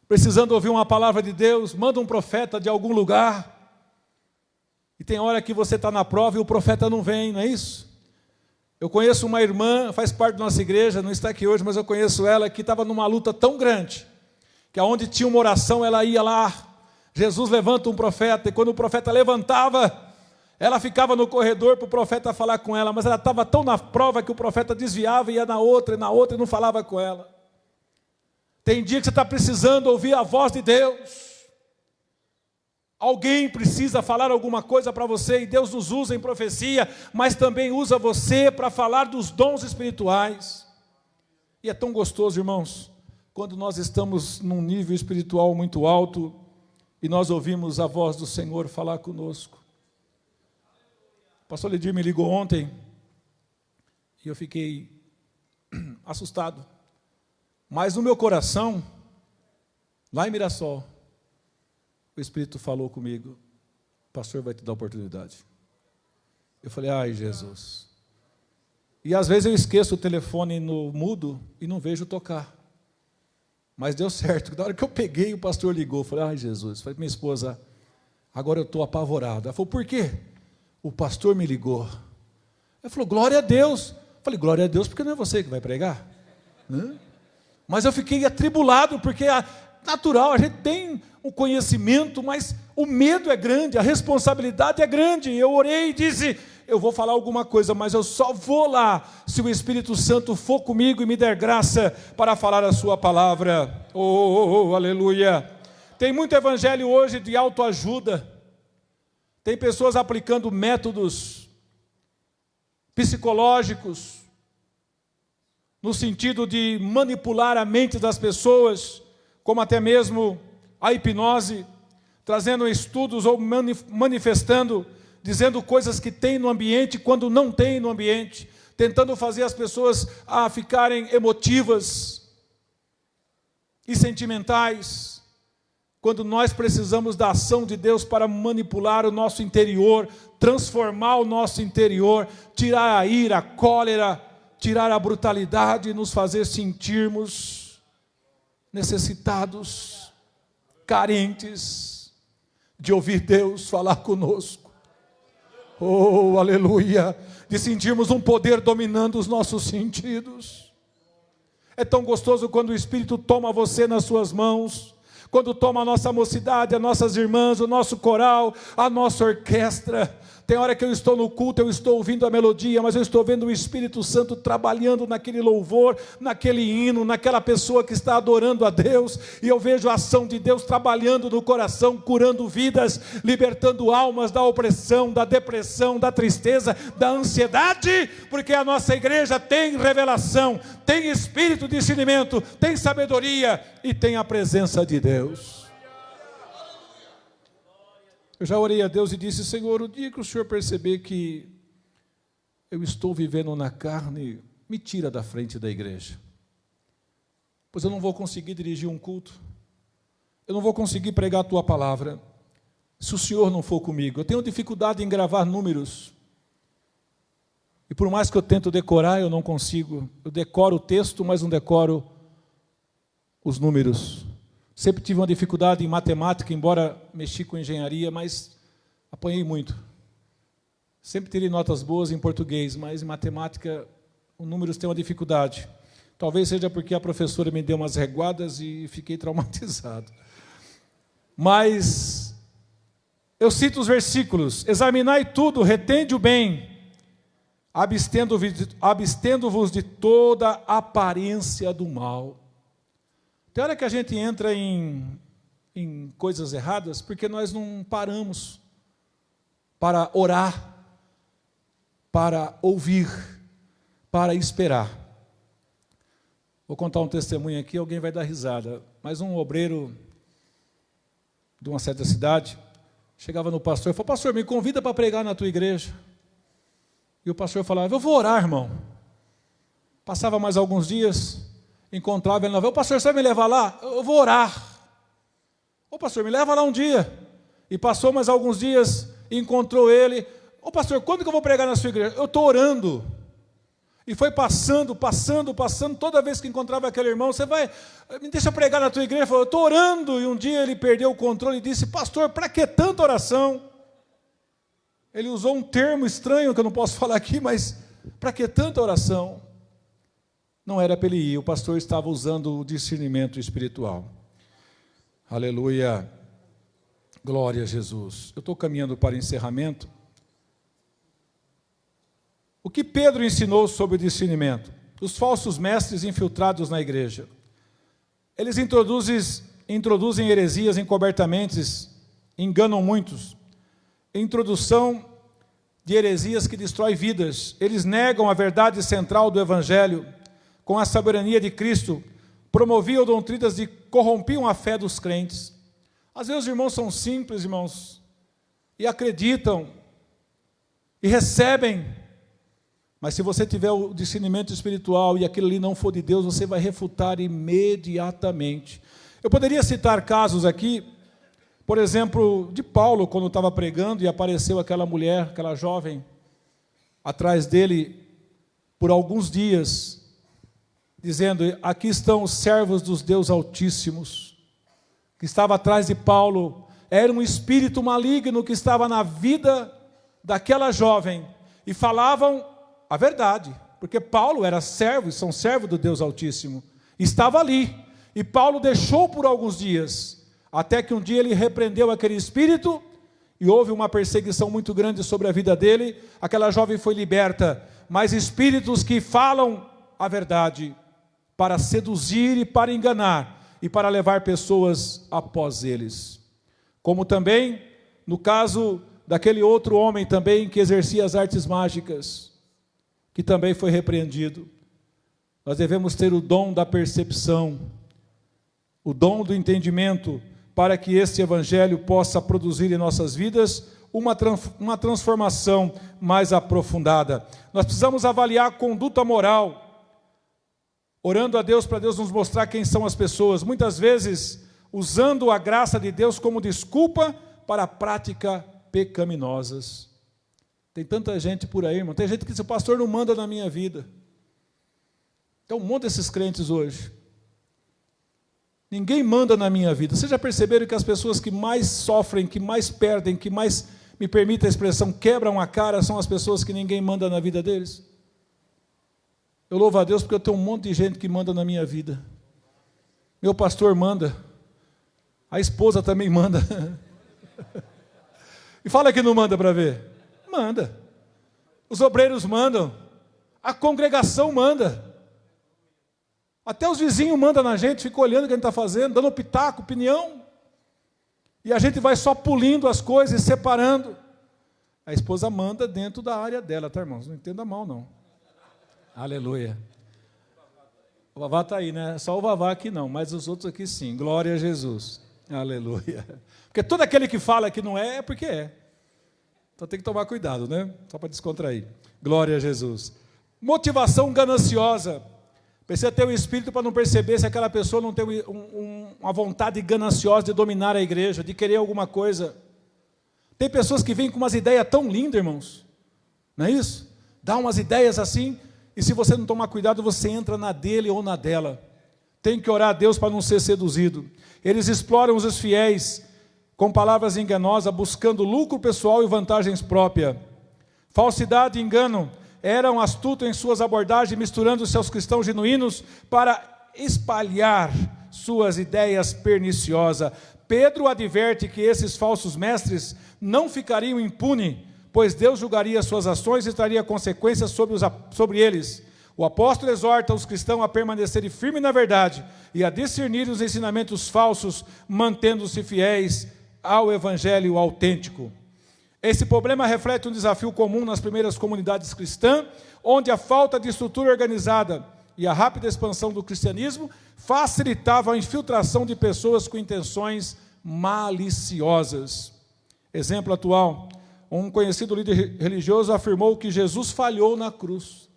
[SPEAKER 4] Precisando ouvir uma palavra de Deus, manda um profeta de algum lugar. E tem hora que você está na prova e o profeta não vem, não é isso? Eu conheço uma irmã, faz parte da nossa igreja, não está aqui hoje, mas eu conheço ela, que estava numa luta tão grande, que aonde tinha uma oração, ela ia lá. Jesus levanta um profeta, e quando o profeta levantava, ela ficava no corredor para o profeta falar com ela, mas ela estava tão na prova que o profeta desviava e ia na outra e não falava com ela. Tem dia que você está precisando ouvir a voz de Deus. Alguém precisa falar alguma coisa para você, e Deus nos usa em profecia, mas também usa você para falar dos dons espirituais. E é tão gostoso, irmãos, quando nós estamos num nível espiritual muito alto, e nós ouvimos a voz do Senhor falar conosco. O pastor Ledir me ligou ontem, e eu fiquei assustado. Mas no meu coração, lá em Mirassol, o Espírito falou comigo, o pastor vai te dar oportunidade. Eu falei, ai Jesus. E às vezes eu esqueço o telefone no mudo e não vejo tocar. Mas deu certo. Na hora que eu peguei, o pastor ligou. Eu falei, ai Jesus. Eu falei, minha esposa, agora eu estou apavorado. Ela falou, por quê? O pastor me ligou. Ela falou, glória a Deus. Eu falei, glória a Deus, porque não é você que vai pregar. Mas eu fiquei atribulado, porque é natural, a gente tem o conhecimento, mas o medo é grande, a responsabilidade é grande. Eu orei e disse, eu vou falar alguma coisa, mas eu só vou lá se o Espírito Santo for comigo e me der graça para falar a sua palavra. Aleluia. Tem muito evangelho hoje de autoajuda. Tem pessoas aplicando métodos psicológicos no sentido de manipular a mente das pessoas, como até mesmo a hipnose, trazendo estudos ou manifestando, dizendo coisas que tem no ambiente quando não tem no ambiente, tentando fazer as pessoas a ficarem emotivas e sentimentais, quando nós precisamos da ação de Deus para manipular o nosso interior, transformar o nosso interior, tirar a ira, a cólera, tirar a brutalidade e nos fazer sentirmos necessitados, carentes de ouvir Deus falar conosco. Oh, aleluia! De sentirmos um poder dominando os nossos sentidos. É tão gostoso quando o Espírito toma você nas suas mãos, quando toma a nossa mocidade, as nossas irmãs, o nosso coral, a nossa orquestra. Tem hora que eu estou no culto, eu estou ouvindo a melodia, mas eu estou vendo o Espírito Santo trabalhando naquele louvor, naquele hino, naquela pessoa que está adorando a Deus, e eu vejo a ação de Deus trabalhando no coração, curando vidas, libertando almas da opressão, da depressão, da tristeza, da ansiedade, porque a nossa igreja tem revelação, tem espírito de discernimento, tem sabedoria e tem a presença de Deus. Eu já orei a Deus e disse, Senhor, o dia que o Senhor perceber que eu estou vivendo na carne, me tira da frente da igreja. Pois eu não vou conseguir dirigir um culto. Eu não vou conseguir pregar a tua palavra se o Senhor não for comigo. Eu tenho dificuldade em gravar números. E por mais que eu tento decorar, eu não consigo. Eu decoro o texto, mas não decoro os números. Sempre tive uma dificuldade em matemática, embora mexi com engenharia, mas apanhei muito. Sempre tirei notas boas em português, mas em matemática, os números têm uma dificuldade. Talvez seja porque a professora me deu umas reguadas e fiquei traumatizado. Mas eu cito os versículos: examinai tudo, retende o bem, abstendo-vos de toda aparência do mal. Tem hora que a gente entra em coisas erradas porque nós não paramos para orar, para ouvir, para esperar. Vou contar um testemunho aqui, alguém vai dar risada, mas um obreiro de uma certa cidade chegava no pastor e falou: pastor, me convida para pregar na tua igreja. E o pastor falava: eu vou orar, irmão. Passava mais alguns dias, encontrava ele na rua: pastor, você vai me levar lá? Eu vou orar. Ô pastor, me leva lá um dia. E passou mais alguns dias, encontrou ele: ô pastor, quando que eu vou pregar na sua igreja? Eu estou orando. E foi passando, toda vez que encontrava aquele irmão: você vai, me deixa pregar na tua igreja? Ele falou: eu estou orando. E um dia ele perdeu o controle e disse: pastor, para que tanta oração? Ele usou um termo estranho que eu não posso falar aqui, mas para que tanta oração? Não era para ele ir, o pastor estava usando o discernimento espiritual. Aleluia, glória a Jesus. Eu estou caminhando para o encerramento. O que Pedro ensinou sobre o discernimento? Os falsos mestres infiltrados na igreja. Eles introduzem heresias encobertamente, enganam muitos. Introdução de heresias que destrói vidas. Eles negam a verdade central do Evangelho com a soberania de Cristo, promoviam doutrinas e corrompiam a fé dos crentes. Às vezes os irmãos são simples, irmãos, e acreditam, e recebem, mas se você tiver o discernimento espiritual e aquilo ali não for de Deus, você vai refutar imediatamente. Eu poderia citar casos aqui, por exemplo, de Paulo, quando estava pregando e apareceu aquela mulher, aquela jovem, atrás dele por alguns dias, dizendo: aqui estão os servos dos Deus Altíssimos, que estava atrás de Paulo. Era um espírito maligno que estava na vida daquela jovem, e falavam a verdade, porque Paulo era servo, e são servos do Deus Altíssimo, estava ali, e Paulo deixou por alguns dias, até que um dia ele repreendeu aquele espírito, e houve uma perseguição muito grande sobre a vida dele. Aquela jovem foi liberta, mas espíritos que falam a verdade, para seduzir e para enganar, e para levar pessoas após eles. Como também, no caso daquele outro homem também, que exercia as artes mágicas, que também foi repreendido. Nós devemos ter o dom da percepção, o dom do entendimento, para que este evangelho possa produzir em nossas vidas uma transformação mais aprofundada. Nós precisamos avaliar a conduta moral, orando a Deus para Deus nos mostrar quem são as pessoas, muitas vezes usando a graça de Deus como desculpa para a prática pecaminosas. Tem tanta gente por aí, irmão. Tem gente que diz: o pastor não manda na minha vida. Tem um monte desses crentes hoje. Ninguém manda na minha vida. Vocês já perceberam que as pessoas que mais sofrem, que mais perdem, que mais, me permita a expressão, quebram a cara, são as pessoas que ninguém manda na vida deles? Eu louvo a Deus porque eu tenho um monte de gente que manda na minha vida. Meu pastor manda. A esposa também manda. E fala que não manda para ver. Manda. Os obreiros mandam. A congregação manda. Até os vizinhos mandam na gente, fica olhando o que a gente está fazendo, dando pitaco, opinião. E a gente vai só pulindo as coisas e separando. A esposa manda dentro da área dela, tá, irmãos? Não entenda mal, não. Aleluia. O Vavá está aí, né? Só o Vavá aqui não, mas os outros aqui sim. Glória a Jesus. Aleluia. Porque todo aquele que fala que não é porque é. Então tem que tomar cuidado, né? Só para descontrair. Glória a Jesus. Motivação gananciosa. Precisa ter um espírito para não perceber se aquela pessoa não tem uma vontade gananciosa de dominar a igreja, de querer alguma coisa. Tem pessoas que vêm com umas ideias tão lindas, irmãos. Não é isso? Dá umas ideias assim, e se você não tomar cuidado, você entra na dele ou na dela. Tem que orar a Deus para não ser seduzido. Eles exploram os fiéis com palavras enganosas, buscando lucro pessoal e vantagens próprias. Falsidade e engano eram astutos em suas abordagens, misturando-se aos cristãos genuínos para espalhar suas ideias perniciosas. Pedro adverte que esses falsos mestres não ficariam impunes, pois Deus julgaria suas ações e traria consequências sobre eles. O apóstolo exorta os cristãos a permanecerem firmes na verdade e a discernir os ensinamentos falsos, mantendo-se fiéis ao evangelho autêntico. Esse problema reflete um desafio comum nas primeiras comunidades cristãs, onde a falta de estrutura organizada e a rápida expansão do cristianismo facilitava a infiltração de pessoas com intenções maliciosas. Exemplo atual, um conhecido líder religioso afirmou que Jesus falhou na cruz.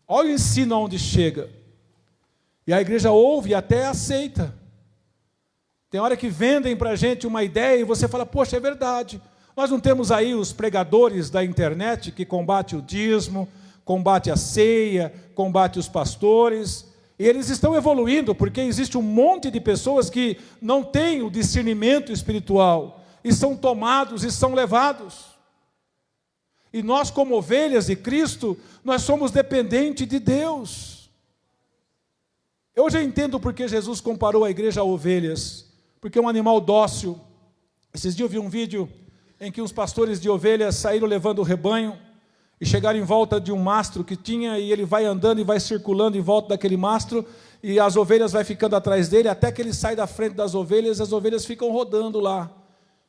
[SPEAKER 4] Olha o ensino aonde chega. E a igreja ouve e até aceita. Tem hora que vendem para a gente uma ideia e você fala, poxa, é verdade. Nós não temos aí os pregadores da internet que combatem o dízimo, combate a ceia, combate os pastores. E eles estão evoluindo, porque existe um monte de pessoas que não têm o discernimento espiritual, e são tomados e são levados. E nós, como ovelhas de Cristo, nós somos dependentes de Deus. Eu já entendo porque Jesus comparou a igreja a ovelhas, porque é um animal dócil. Esses dias eu vi um vídeo em que uns pastores de ovelhas saíram levando o rebanho, e chegaram em volta de um mastro que tinha, e ele vai andando e vai circulando em volta daquele mastro, e as ovelhas vai ficando atrás dele, até que ele sai da frente das ovelhas, as ovelhas ficam rodando lá,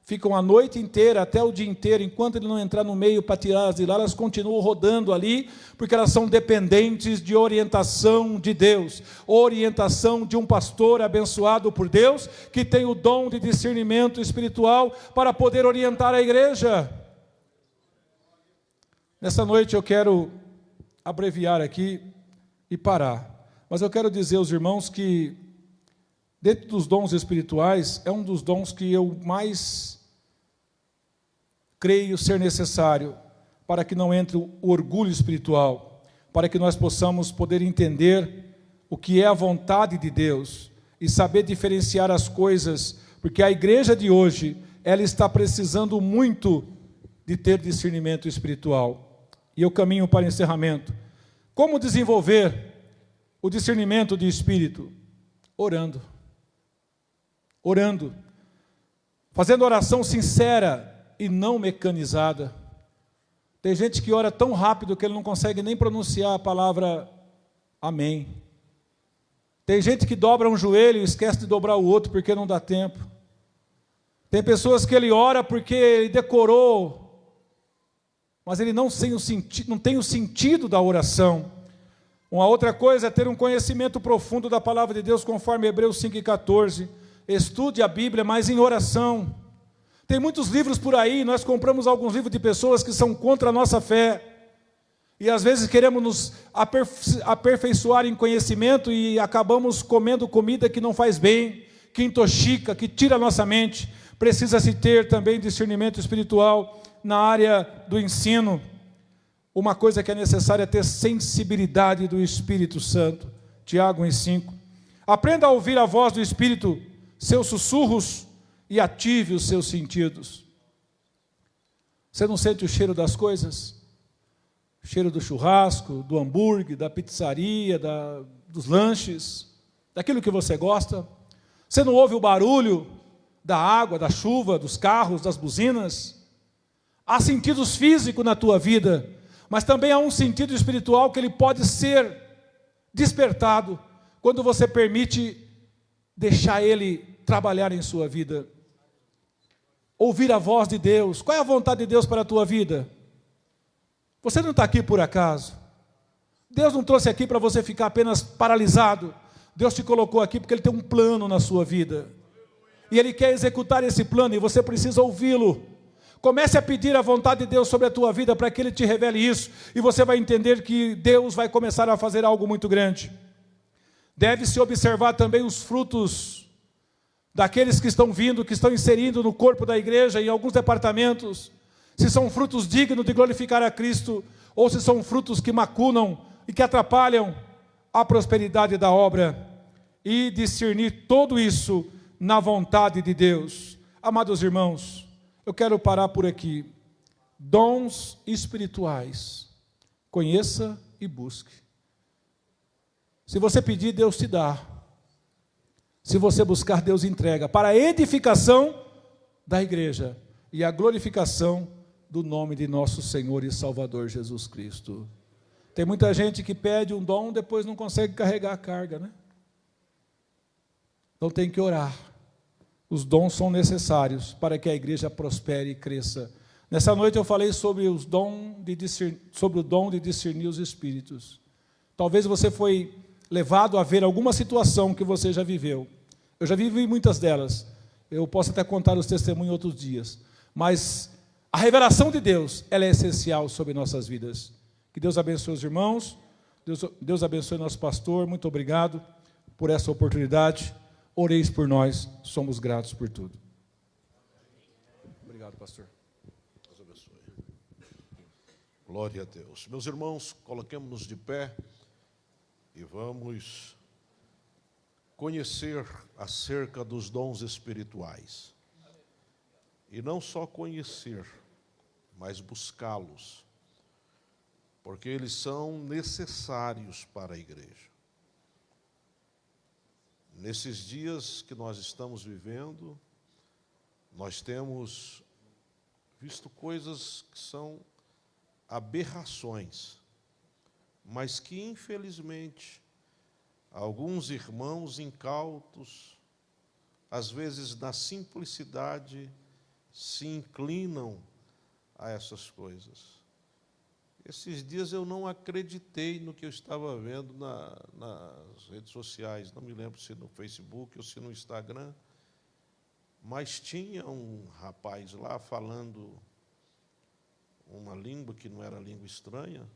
[SPEAKER 4] ficam a noite inteira, até o dia inteiro, enquanto ele não entrar no meio para tirá-las de lá, elas continuam rodando ali, porque elas são dependentes de orientação de Deus, orientação de um pastor abençoado por Deus, que tem o dom de discernimento espiritual, para poder orientar a igreja. Nessa noite eu quero abreviar aqui e parar, mas eu quero dizer aos irmãos que, dentro dos dons espirituais, é um dos dons que eu mais creio ser necessário, para que não entre o orgulho espiritual, para que nós possamos poder entender o que é a vontade de Deus, e saber diferenciar as coisas, porque a igreja de hoje, ela está precisando muito de ter discernimento espiritual. E eu caminho para o encerramento. Como desenvolver o discernimento de espírito? Orando. Orando. Fazendo oração sincera e não mecanizada. Tem gente que ora tão rápido que ele não consegue nem pronunciar a palavra amém. Tem gente que dobra um joelho e esquece de dobrar o outro porque não dá tempo. Tem pessoas que ele ora porque ele decorou, mas ele não tem o sentido da oração. Uma outra coisa é ter um conhecimento profundo da palavra de Deus, conforme Hebreus 5,14. Estude a Bíblia, mas em oração. Tem muitos livros por aí, nós compramos alguns livros de pessoas que são contra a nossa fé, e às vezes queremos nos aperfeiçoar em conhecimento e acabamos comendo comida que não faz bem, que intoxica, que tira a nossa mente. Precisa-se ter também discernimento espiritual na área do ensino. Uma coisa que é necessária é ter sensibilidade do Espírito Santo. Tiago 1,5. Aprenda a ouvir a voz do Espírito, seus sussurros, e ative os seus sentidos. Você não sente o cheiro das coisas? O cheiro do churrasco, do hambúrguer, da pizzaria, dos lanches, daquilo que você gosta? Você não ouve o barulho da água, da chuva, dos carros, das buzinas? Há sentidos físicos na tua vida, mas também há um sentido espiritual que ele pode ser despertado quando você permite deixar ele trabalhar em sua vida. Ouvir a voz de Deus. Qual é a vontade de Deus para a tua vida? Você não está aqui por acaso. Deus não trouxe aqui para você ficar apenas paralisado. Deus te colocou aqui porque Ele tem um plano na sua vida. E Ele quer executar esse plano e você precisa ouvi-lo. Comece a pedir a vontade de Deus sobre a tua vida para que Ele te revele isso, e você vai entender que Deus vai começar a fazer algo muito grande. Deve-se observar também os frutos daqueles que estão vindo, que estão inserindo no corpo da igreja, em alguns departamentos, se são frutos dignos de glorificar a Cristo, ou se são frutos que maculam e que atrapalham a prosperidade da obra, e discernir tudo isso na vontade de Deus. Amados irmãos, eu quero parar por aqui. Dons espirituais. Conheça e busque. Se você pedir, Deus te dá. Se você buscar, Deus entrega. Para a edificação da igreja e a glorificação do nome de nosso Senhor e Salvador Jesus Cristo. Tem muita gente que pede um dom, depois não consegue carregar a carga, né? Então tem que orar. Os dons são necessários para que a igreja prospere e cresça. Nessa noite eu falei sobre o dom de discernir os espíritos. Talvez você foi levado a ver alguma situação que você já viveu. Eu já vivi muitas delas. Eu posso até contar os testemunhos em outros dias. Mas a revelação de Deus, ela é essencial sobre nossas vidas. Que Deus abençoe os irmãos. Deus abençoe nosso pastor. Muito obrigado por essa oportunidade. Oreis por nós, somos gratos por tudo. Obrigado, pastor.
[SPEAKER 3] Deus abençoe. Glória a Deus. Meus irmãos, coloquemos-nos de pé e vamos conhecer acerca dos dons espirituais. E não só conhecer, mas buscá-los, porque eles são necessários para a igreja. Nesses dias que nós estamos vivendo, nós temos visto coisas que são aberrações, mas que, infelizmente, alguns irmãos incautos, às vezes na simplicidade, se inclinam a essas coisas. Esses dias eu não acreditei no que eu estava vendo nas redes sociais, não me lembro se no Facebook ou se no Instagram, mas tinha um rapaz lá falando uma língua que não era língua estranha,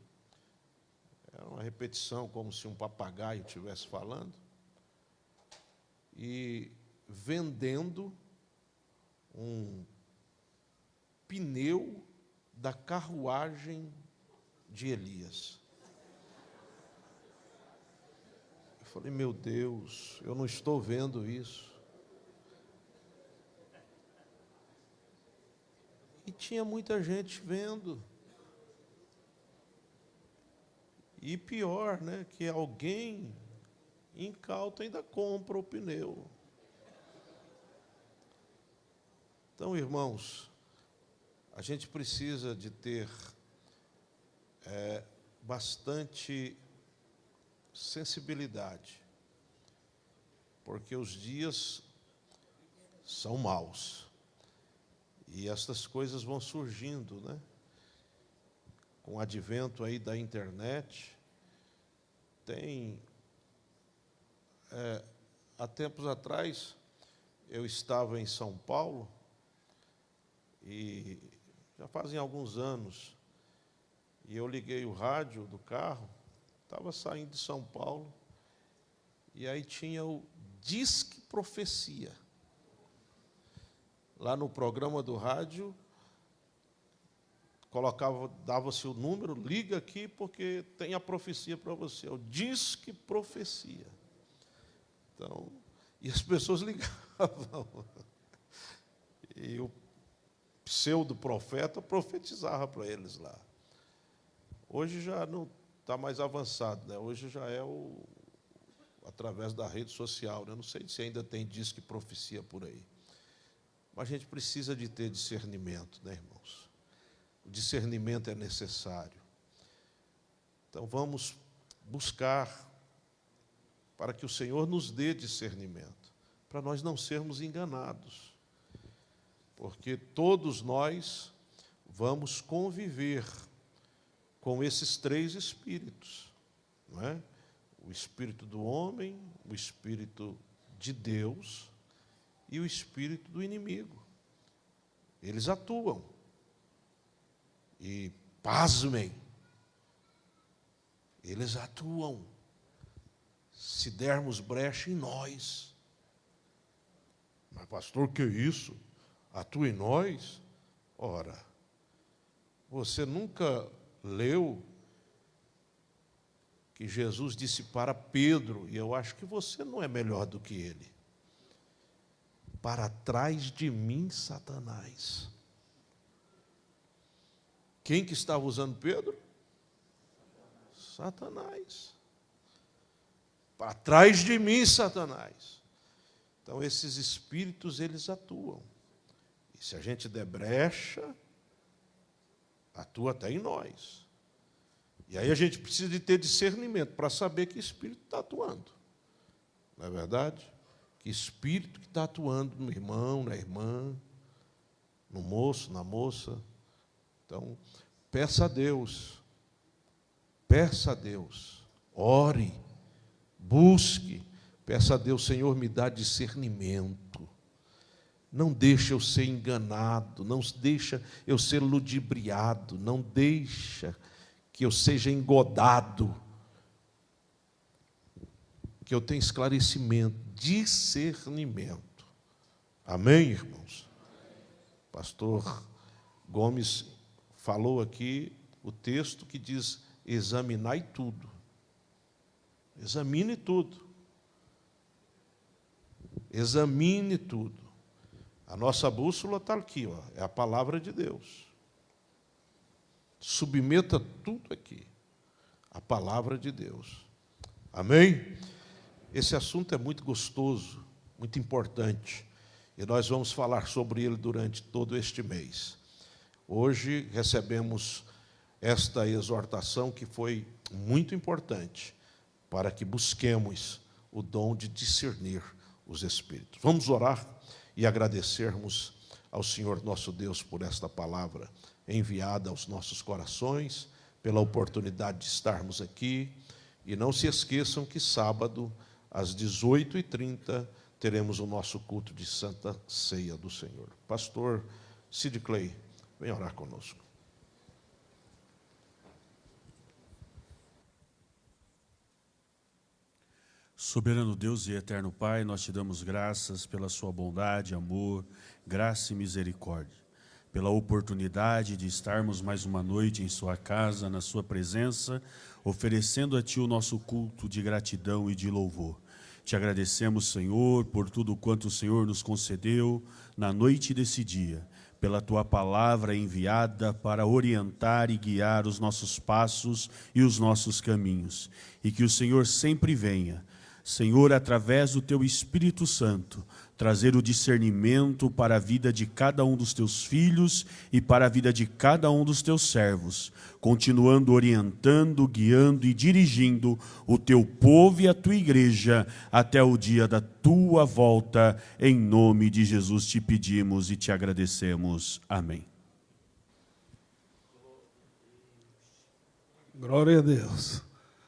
[SPEAKER 3] era uma repetição como se um papagaio estivesse falando, e vendendo um pneu da carruagem de Elias. Eu falei, meu Deus, eu não estou vendo isso. E tinha muita gente vendo. E pior, né, que alguém incauto ainda compra o pneu. Então, irmãos, a gente precisa de ter bastante sensibilidade, porque os dias são maus e estas coisas vão surgindo, né? Com o advento aí da internet, há tempos atrás eu estava em São Paulo e já fazem alguns anos. E eu liguei o rádio do carro, estava saindo de São Paulo, e aí tinha o Disque Profecia. Lá no programa do rádio, dava-se o número, liga aqui porque tem a profecia para você, é o Disque Profecia. Então, e as pessoas ligavam. E o pseudo-profeta profetizava para eles lá. Hoje já não está mais avançado, né? Hoje já é através da rede social, né? Não sei se ainda tem Disque Profecia por aí. Mas a gente precisa de ter discernimento, né, irmãos? O discernimento é necessário. Então vamos buscar para que o Senhor nos dê discernimento, para nós não sermos enganados. Porque todos nós vamos conviver com esses três espíritos, não é? O espírito do homem, o espírito de Deus e o espírito do inimigo. Eles atuam E, pasmem, eles atuam. Se dermos brecha em nós. Mas, pastor, que isso? Atua em nós? Ora, você nunca leu que Jesus disse para Pedro, e eu acho que você não é melhor do que ele: para trás de mim, Satanás. Quem que estava usando Pedro? Satanás. Para trás de mim, Satanás. Então, esses espíritos, eles atuam. E se a gente der brecha, atua até em nós. E aí a gente precisa de ter discernimento para saber que espírito está atuando. Não é verdade? Que espírito que está atuando no irmão, na irmã, no moço, na moça. Então, peça a Deus, ore, busque, peça a Deus: Senhor, me dá discernimento. Não deixa eu ser enganado, não deixa eu ser ludibriado, não deixa que eu seja engodado, que eu tenha esclarecimento, discernimento. Amém, irmãos? Pastor Gomes falou aqui o texto que diz: examinai tudo. Examine tudo. Examine tudo. A nossa bússola está aqui, ó, é a palavra de Deus. Submeta tudo aqui, a palavra de Deus. Amém? Esse assunto é muito gostoso, muito importante, e nós vamos falar sobre ele durante todo este mês. Hoje recebemos esta exortação que foi muito importante para que busquemos o dom de discernir os espíritos. Vamos orar e agradecermos ao Senhor nosso Deus por esta palavra enviada aos nossos corações, pela oportunidade de estarmos aqui. E não se esqueçam que sábado, às 18h30, teremos o nosso culto de Santa Ceia do Senhor. Pastor Sid Clay, vem orar conosco.
[SPEAKER 5] Soberano Deus e eterno Pai, nós te damos graças pela sua bondade, amor, graça e misericórdia, pela oportunidade de estarmos mais uma noite em sua casa, na sua presença, oferecendo a ti o nosso culto de gratidão e de louvor. Te agradecemos, Senhor, por tudo quanto o Senhor nos concedeu na noite desse dia, pela tua palavra enviada para orientar e guiar os nossos passos e os nossos caminhos. E que o Senhor sempre venha, Senhor, através do teu Espírito Santo, trazer o discernimento para a vida de cada um dos teus filhos e para a vida de cada um dos teus servos, continuando orientando, guiando e dirigindo o teu povo e a tua igreja até o dia da tua volta. Em nome de Jesus te pedimos e te agradecemos. Amém.
[SPEAKER 6] Glória a Deus.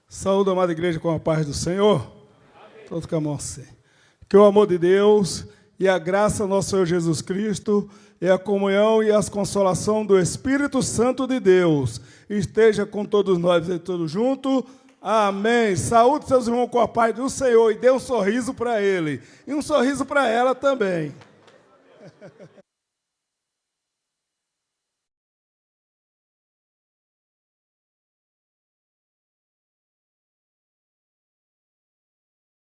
[SPEAKER 6] Saúde, amada igreja, com a paz do Senhor. Todos com a mão assim. Que o amor de Deus e a graça do nosso Senhor Jesus Cristo e a comunhão e as consolação do Espírito Santo de Deus esteja com todos nós e todos juntos. Amém. Saúde seus irmãos com a paz do Senhor e dê um sorriso para ele. E um sorriso para ela também.